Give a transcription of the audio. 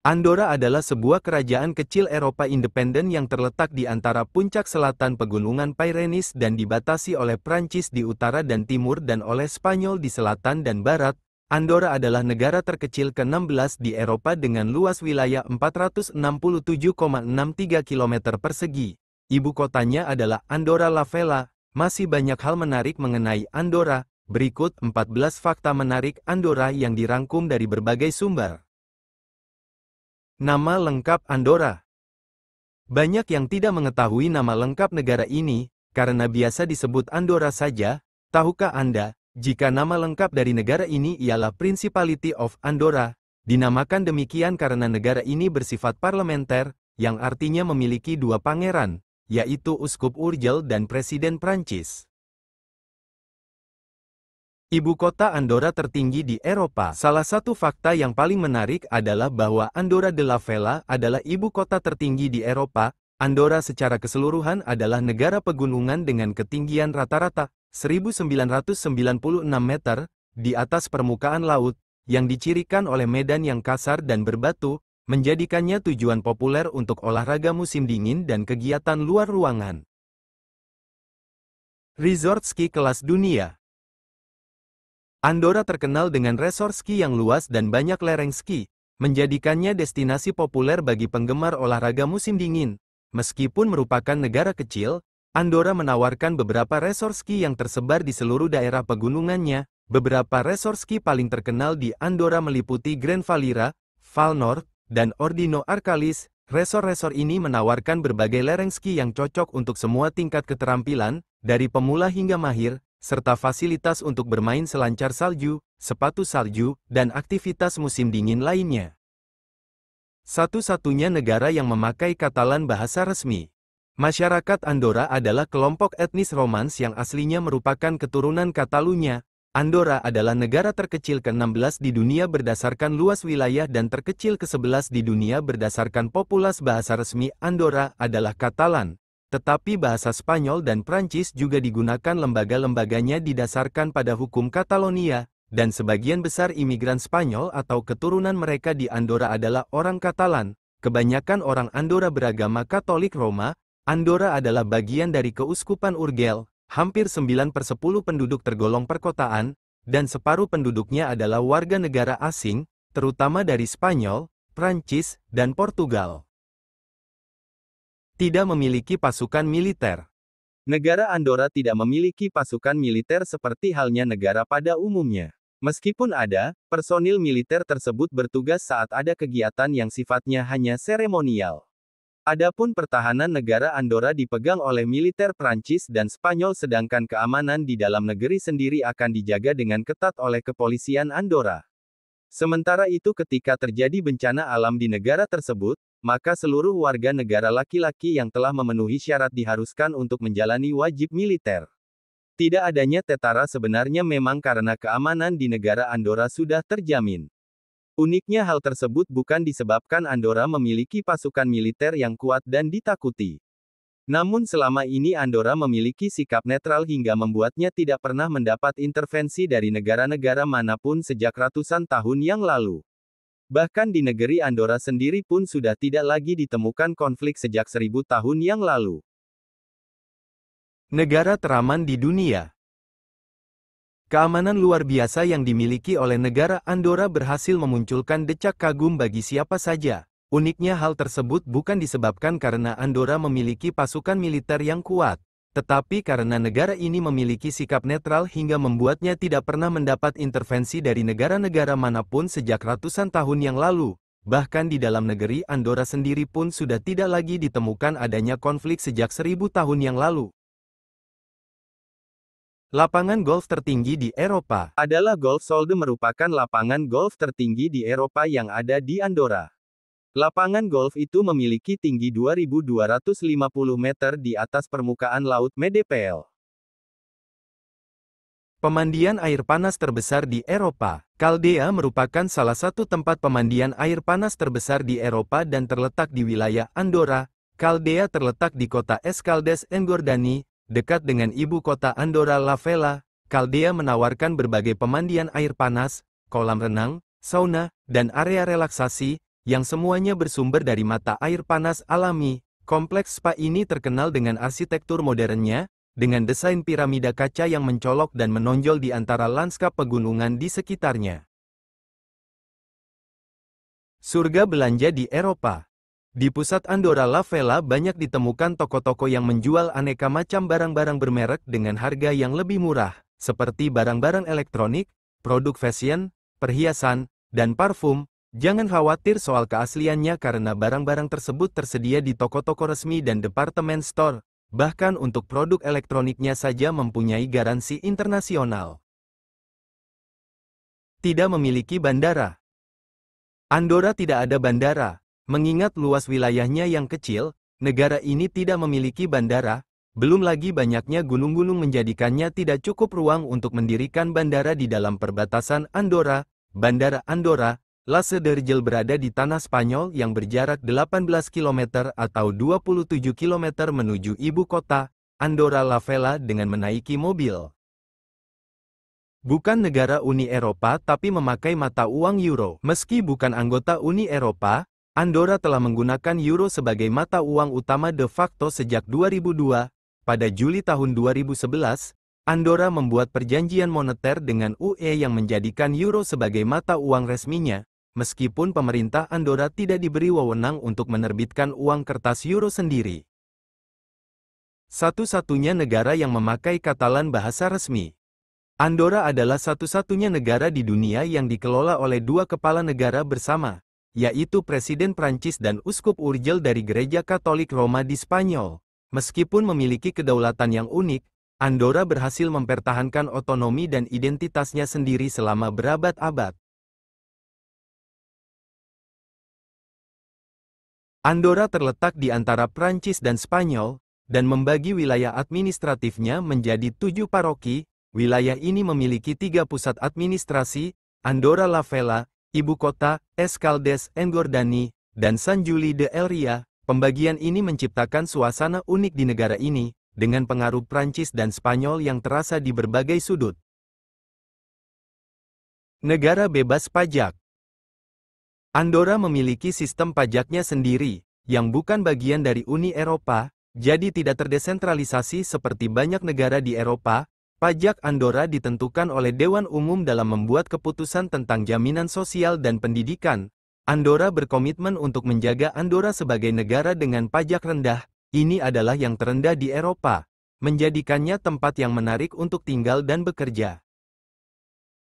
Andorra adalah sebuah kerajaan kecil Eropa independen yang terletak di antara puncak selatan pegunungan Pyrenees dan dibatasi oleh Prancis di utara dan timur dan oleh Spanyol di selatan dan barat. Andorra adalah negara terkecil ke-16 di Eropa dengan luas wilayah 467,63 km persegi. Ibu kotanya adalah Andorra la Vella. Masih banyak hal menarik mengenai Andorra. Berikut 14 fakta menarik Andorra yang dirangkum dari berbagai sumber. Nama lengkap Andorra. Banyak yang tidak mengetahui nama lengkap negara ini, karena biasa disebut Andorra saja. Tahukah Anda, jika nama lengkap dari negara ini ialah Principality of Andorra, dinamakan demikian karena negara ini bersifat parlementer, yang artinya memiliki dua pangeran, yaitu Uskup Urgell dan Presiden Prancis. Ibu kota Andorra tertinggi di Eropa. Salah satu fakta yang paling menarik adalah bahwa Andorra de la Vella adalah ibu kota tertinggi di Eropa. Andorra secara keseluruhan adalah negara pegunungan dengan ketinggian rata-rata 1996 meter di atas permukaan laut, yang dicirikan oleh medan yang kasar dan berbatu, menjadikannya tujuan populer untuk olahraga musim dingin dan kegiatan luar ruangan. Resort ski kelas dunia. Andorra terkenal dengan resort ski yang luas dan banyak lereng ski, menjadikannya destinasi populer bagi penggemar olahraga musim dingin. Meskipun merupakan negara kecil, Andorra menawarkan beberapa resort ski yang tersebar di seluruh daerah pegunungannya. Beberapa resort ski paling terkenal di Andorra meliputi Grand Valira, Val Nord, dan Ordino Arcalis. Resort-resort ini menawarkan berbagai lereng ski yang cocok untuk semua tingkat keterampilan, dari pemula hingga mahir, serta fasilitas untuk bermain selancar salju, sepatu salju, dan aktivitas musim dingin lainnya. Satu-satunya negara yang memakai Katalan bahasa resmi. Masyarakat Andorra adalah kelompok etnis Romans yang aslinya merupakan keturunan Katalunya. Andorra adalah negara terkecil ke-16 di dunia berdasarkan luas wilayah dan terkecil ke-11 di dunia berdasarkan populasi. Bahasa resmi Andorra adalah Katalan. Tetapi bahasa Spanyol dan Prancis juga digunakan lembaga-lembaganya didasarkan pada hukum Catalonia, dan sebagian besar imigran Spanyol atau keturunan mereka di Andorra adalah orang Katalan. Kebanyakan orang Andorra beragama Katolik Roma. Andorra adalah bagian dari Keuskupan Urgell, hampir 9/10 penduduk tergolong perkotaan, dan separuh penduduknya adalah warga negara asing, terutama dari Spanyol, Prancis, dan Portugal. Tidak memiliki pasukan militer. Negara Andorra tidak memiliki pasukan militer seperti halnya negara pada umumnya. Meskipun ada, personil militer tersebut bertugas saat ada kegiatan yang sifatnya hanya seremonial. Adapun pertahanan negara Andorra dipegang oleh militer Prancis dan Spanyol, sedangkan keamanan di dalam negeri sendiri akan dijaga dengan ketat oleh kepolisian Andorra. Sementara itu, ketika terjadi bencana alam di negara tersebut, maka seluruh warga negara laki-laki yang telah memenuhi syarat diharuskan untuk menjalani wajib militer. Tidak adanya tentara sebenarnya memang karena keamanan di negara Andorra sudah terjamin. Uniknya hal tersebut bukan disebabkan Andorra memiliki pasukan militer yang kuat dan ditakuti. Namun selama ini Andorra memiliki sikap netral hingga membuatnya tidak pernah mendapat intervensi dari negara-negara manapun sejak ratusan tahun yang lalu. Bahkan di negeri Andorra sendiri pun sudah tidak lagi ditemukan konflik sejak 1000 tahun yang lalu. Negara teraman di dunia. Keamanan luar biasa yang dimiliki oleh negara Andorra berhasil memunculkan decak kagum bagi siapa saja. Uniknya hal tersebut bukan disebabkan karena Andorra memiliki pasukan militer yang kuat, tetapi karena negara ini memiliki sikap netral hingga membuatnya tidak pernah mendapat intervensi dari negara-negara manapun sejak ratusan tahun yang lalu. Bahkan di dalam negeri Andorra sendiri pun sudah tidak lagi ditemukan adanya konflik sejak 1000 tahun yang lalu. Lapangan golf tertinggi di Eropa adalah Golf Solde, merupakan lapangan golf tertinggi di Eropa yang ada di Andorra. Lapangan golf itu memiliki tinggi 2.250 meter di atas permukaan laut Medepel. Pemandian air panas terbesar di Eropa. Caldea merupakan salah satu tempat pemandian air panas terbesar di Eropa dan terletak di wilayah Andorra. Caldea terletak di kota Escaldes-Engordany, dekat dengan ibu kota Andorra la Vella. Caldea menawarkan berbagai pemandian air panas, kolam renang, sauna, dan area relaksasi. yang semuanya bersumber dari mata air panas alami. Kompleks spa ini terkenal dengan arsitektur modernnya, dengan desain piramida kaca yang mencolok dan menonjol di antara lanskap pegunungan di sekitarnya. Surga belanja di Eropa. Di pusat Andorra la Vella banyak ditemukan toko-toko yang menjual aneka macam barang-barang bermerek dengan harga yang lebih murah, seperti barang-barang elektronik, produk fashion, perhiasan, dan parfum. Jangan khawatir soal keasliannya karena barang-barang tersebut tersedia di toko-toko resmi dan departemen store. Bahkan untuk produk elektroniknya saja mempunyai garansi internasional. Tidak memiliki bandara. Andorra tidak ada bandara. Mengingat luas wilayahnya yang kecil, negara ini tidak memiliki bandara, belum lagi banyaknya gunung-gunung menjadikannya tidak cukup ruang untuk mendirikan bandara di dalam perbatasan Andorra. Bandara Andorra La Sedergel berada di tanah Spanyol yang berjarak 18 km atau 27 km menuju ibu kota, Andorra la Vella dengan menaiki mobil. Bukan negara Uni Eropa tapi memakai mata uang euro. Meski bukan anggota Uni Eropa, Andorra telah menggunakan euro sebagai mata uang utama de facto sejak 2002. Pada Juli tahun 2011, Andorra membuat perjanjian moneter dengan UE yang menjadikan euro sebagai mata uang resminya, meskipun pemerintah Andorra tidak diberi wewenang untuk menerbitkan uang kertas euro sendiri. Satu-satunya negara yang memakai Katalan bahasa resmi. Andorra adalah satu-satunya negara di dunia yang dikelola oleh dua kepala negara bersama, yaitu Presiden Prancis dan Uskup Urgel dari Gereja Katolik Roma di Spanyol. Meskipun memiliki kedaulatan yang unik, Andorra berhasil mempertahankan otonomi dan identitasnya sendiri selama berabad-abad. Andorra terletak di antara Prancis dan Spanyol, dan membagi wilayah administratifnya menjadi 7 paroki. Wilayah ini memiliki 3 pusat administrasi, Andorra la Vella, ibu kota, Escaldes-Engordany, dan San Juli de Elria. Pembagian ini menciptakan suasana unik di negara ini, dengan pengaruh Prancis dan Spanyol yang terasa di berbagai sudut. Negara bebas pajak. Andorra memiliki sistem pajaknya sendiri, yang bukan bagian dari Uni Eropa, jadi tidak terdesentralisasi seperti banyak negara di Eropa. Pajak Andorra ditentukan oleh Dewan Umum dalam membuat keputusan tentang jaminan sosial dan pendidikan. Andorra berkomitmen untuk menjaga Andorra sebagai negara dengan pajak rendah. Ini adalah yang terendah di Eropa, menjadikannya tempat yang menarik untuk tinggal dan bekerja.